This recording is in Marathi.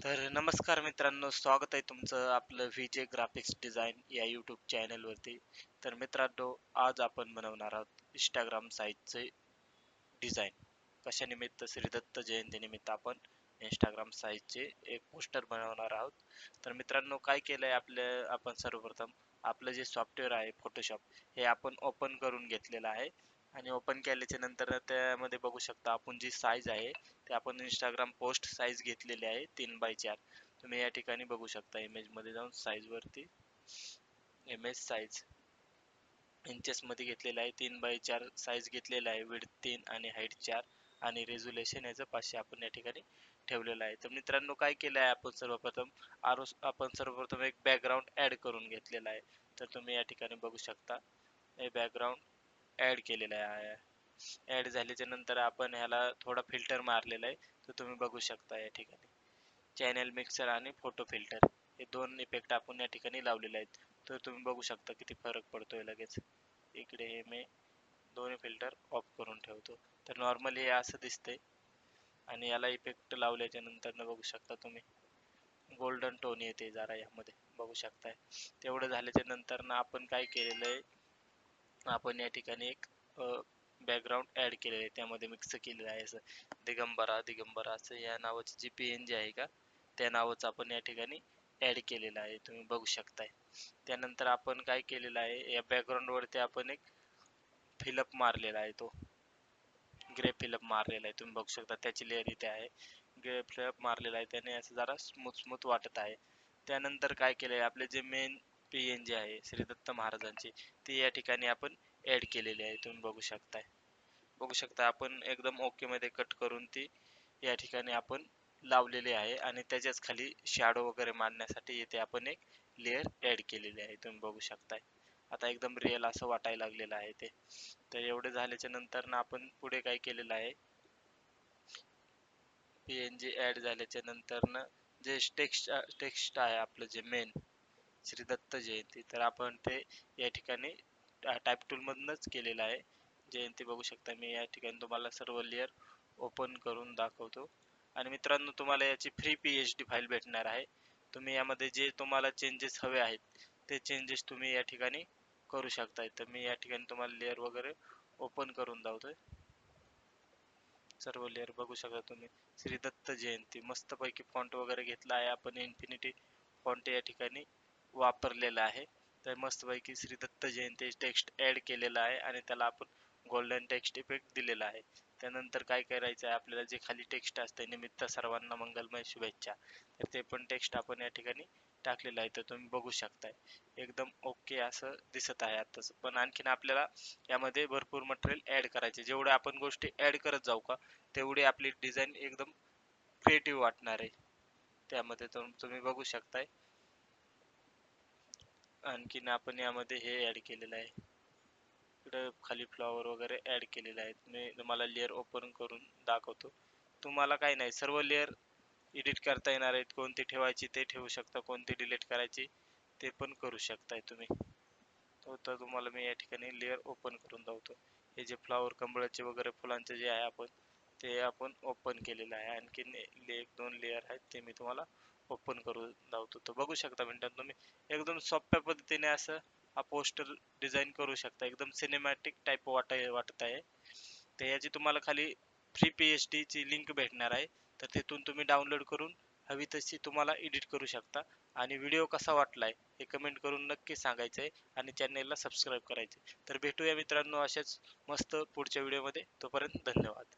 तर नमस्कार मित्रांनो, स्वागत आहे तुमचं आपलं व्हीजे ग्राफिक्स डिझाईन या यूट्यूब चॅनलवरती. तर मित्रांनो, आज आपण बनवणार आहोत इंस्टाग्राम साईटचे डिझाईन. कशानिमित्त? श्री दत्त जयंतीनिमित्त आपण इंस्टाग्राम साईटचे एक पोस्टर बनवणार आहोत. तर मित्रांनो, काय केलंय आपण सर्वप्रथम आपलं जे सॉफ्टवेअर आहे फोटोशॉप, हे आपण ओपन करून घेतलेलं आहे. आणि ओपन केल्याच्या नंतर त्यामध्ये बघू शकता आपण जी साईज आहे ते आपण इंस्टाग्राम पोस्ट साईज घेतलेली आहे 3x4. तुम्ही या ठिकाणी बघू शकता इमेज मध्ये जाऊन साईज वरती इमेज साईज इंचेस मध्ये घेतलेला आहे. 3x4 साईज घेतलेला आहे. विड्थ 3 आणि हाईट 4 आणि रेझोल्युशन याचं 500 आपण या ठिकाणी ठेवलेलं आहे. तर मित्रांनो, काय केलं आहे आपण सर्वप्रथम एक बॅकग्राऊंड ऍड करून घेतलेला आहे. तर तुम्ही या ठिकाणी बघू शकता हे बॅकग्राऊंड ऍड केलेलं आहे. ऍड झाल्याच्या नंतर आपण ह्याला थोडा फिल्टर मारलेला आहे. तर तुम्ही बघू शकता या ठिकाणी चॅनल मिक्सर आणि फोटो फिल्टर हे दोन इफेक्ट आपण या ठिकाणी लावलेले आहेत. तर तुम्ही बघू शकता किती फरक पडतोय लगेच. इकडे हे मी दोन्ही फिल्टर ऑफ करून ठेवतो. तर नॉर्मली हे असं दिसतंय आणि याला इफेक्ट लावल्याच्या नंतर बघू शकता तुम्ही गोल्डन टोन येते जरा यामध्ये बघू शकताय. तेवढं झाल्याच्या नंतर आपण काय केलेलं आहे, आपण या ठिकाणी एक बॅकग्राऊंड ऍड केलेलं आहे. त्यामध्ये मिक्स केलेलं आहे असं दिगंबरा असं या नावाची जी PNG आहे का त्या नावाचं आपण या ठिकाणी ऍड केलेलं आहे. तुम्ही बघू शकताय. त्यानंतर आपण काय केलेलं आहे, या बॅकग्राऊंड वरती आपण एक फिलअप मारलेला आहे, तो ग्रे फिलअप मारलेला आहे. तुम्ही बघू शकता त्याची लेअर इथे आहे. ग्रे फिलअप मारलेला आहे, त्याने असं जरा स्मूथ वाटत आहे. त्यानंतर काय केलंय, आपले जे मेन PNG आहे श्री दत्त महाराजांची, ती या ठिकाणी आपण ऍड केलेली आहे. तुम्ही बघू शकता आपण एकदम ओके मध्ये कट करून ती या ठिकाणी आपण लावलेली आहे. आणि त्याच्याच खाली शॅडो वगैरे मारण्यासाठी इथे आपण एक लेअर ऍड केलेली आहे. तुम्ही बघू शकताय आता एकदम रिअल असं वाटायला लागलेलं आहे ते. तर एवढे झाल्याच्या नंतर आपण पुढे काय केलेलं आहे, PNG ऍड झाल्याच्या नंतर जे टेक्स्ट आहे आपलं जे मेन श्री दत्त जयंती, तर आपण ते या ठिकाणी टाइप टूल मधूनच केलेलं आहे. जयंती बघू शकता. मी या ठिकाणी तुम्हाला सर्व लेअर ओपन करून दाखवतो. आणि मित्रांनो, तुम्हाला याची फ्री PHD फाईल भेटणार आहे. तुम्ही यामध्ये जे तुम्हाला चेंजेस हवे आहेत ते चेंजेस तुम्ही या ठिकाणी करू शकताय. तर मी या ठिकाणी तुम्हाला लेअर वगैरे ओपन करून दाखवतोय. सर्व लेअर बघू शकता तुम्ही. श्री दत्त जयंती मस्त पैकी फॉन्ट वगैरे घेतला आहे आपण. इन्फिनिटी फॉन्ट या ठिकाणी वापरलेला आहे. तर मस्त पैकी श्री दत्त जयंती टेक्स्ट ऍड केलेला आहे आणि त्याला आपण गोल्डन टेक्स्ट इफेक्ट दिलेला आहे. त्यानंतर काय करायचं आहे, आपल्याला जे खाली टेक्स्ट असते निमित्त सर्वांना मंगलमय शुभेच्छा, तर ते पण टेक्स्ट आपण या ठिकाणी टाकलेलं आहे. तर तुम्ही बघू शकताय एकदम ओके असं दिसत आहे आताच. पण आणखीन आपल्याला यामध्ये भरपूर मटेरियल ऍड करायचे. जेवढे आपण गोष्टी ऍड करत जाऊ का तेवढी आपली डिझाईन एकदम क्रिएटिव्ह वाटणार आहे. त्यामध्ये तुम्ही बघू शकताय. आणखीन आपण यामध्ये हे ऍड केलेलं आहे, इकडे खाली फ्लॉवर वगैरे ऍड केलेले आहेत. मी तुम्हाला लेअर ओपन करून दाखवतो. तुम्हाला काही नाही, सर्व लेअर एडिट करता येणार आहेत. कोणती ठेवायची ते ठेवू शकता, कोणती डिलीट करायची ते पण करू शकताय तुम्ही. तर तुम्हाला मी या ठिकाणी लेअर ओपन करून दाखवतो. हे जे फ्लॉवर कमळाचे वगैरे फुलांचे जे आहे आपण ते आपण ओपन केलेलं आहे. आणखीन एक दोन लेअर आहेत ते मी तुम्हाला ओपन करून दाखवतो. तर बघू शकता मित्रांनो, तुम्ही एकदम सोप्या पद्धतीने असं हा पोस्टर डिझाईन करू शकता. एकदम सिनेमॅटिक टाइप वाटत आहे. तर याची तुम्हाला खाली फ्री PHD ची लिंक भेटणार आहे. तर तिथून तुम्ही डाउनलोड करून हवी तशी तुम्हाला एडिट करू शकता. आणि व्हिडिओ कसा वाटलाय हे कमेंट करून नक्की सांगायचं आहे आणि चॅनेलला सबस्क्राईब करायचे. तर भेटूया मित्रांनो अशाच मस्त पुढच्या व्हिडिओमध्ये. तोपर्यंत धन्यवाद.